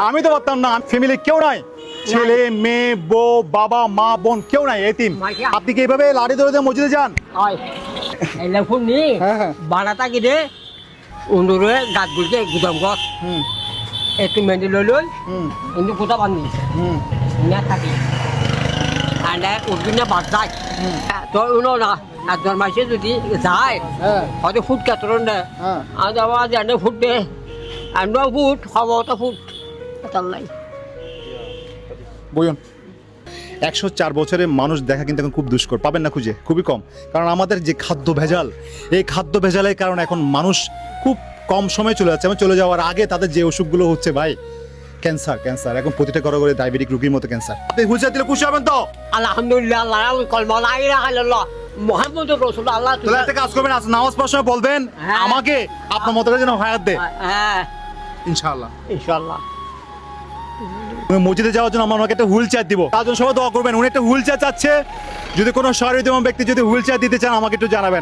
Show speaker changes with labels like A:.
A: আমি তো পারতাম না, ফ্যামিলি কেউ নাই, ছেলে মেয়ে বউ বাবা মা বোন কেউ নাই, এতিম। আপনি কি এইভাবে লাড়ি ধরে মসজিদে যান?
B: শুনি বানাতা কি দে উন্দরে গাছ গুলকে গুদাম গছ একটু মেন্দি লই লই কিন্তু কোথা বান্ধি না থাকি আন্ডা উঠবিনা বাদ যায় তো উনো না একজন মাসে যদি যায় হয়তো ফুট কাতরন দে আর যাওয়া জানে ফুট দে আর ন ফুট খবরটা ফুট তাল্লাই
A: বলুন 104 বছরের মানুষ দেখা কিন্তু এখন খুব দুষ্কর, পাবেন না খুঁজে, খুবই কম। কারণ আমাদের যে খাদ্য ভেজাল, এই খাদ্য ভেজালের কারণে এখন মানুষ খুব কম সময়ে চলে যাচ্ছে, এবং চলে যাওয়ার আগে তাদের যে অসুখগুলো হচ্ছে ভাই, ক্যান্সার এখন প্রতিটা ঘরে ঘরে ডায়াবেটিক রোগীর মতো ক্যান্সার। আপনি হুঁশিয়ার দিলে খুশি হবেন তো?
B: আলহামদুলিল্লাহ আল্লাহ কলমা লা ইলাহা ইল্লাল্লাহ মুহাম্মাদুর রাসূলুল্লাহ।
A: তাহলে একটা কাজ করবেন, আজ নামাজ পড়ার সময় বলবেন আমাকে আপনার মতো করে যেন হায়াত দে,
B: হ্যাঁ
A: ইনশাআল্লাহ।
B: ইনশাআল্লাহ
A: মসজিদে যাওয়ার জন্য আমরা ওনাকে একটা হুইল চেয়ার দিব, তার জন্য সবাই দোয়া করবেন। উনি একটা হুইল চেয়ার চাচ্ছে, যদি কোনো শহরে ব্যক্তি যদি হুইল চেয়ার দিতে চান আমাকে একটু জানাবেন।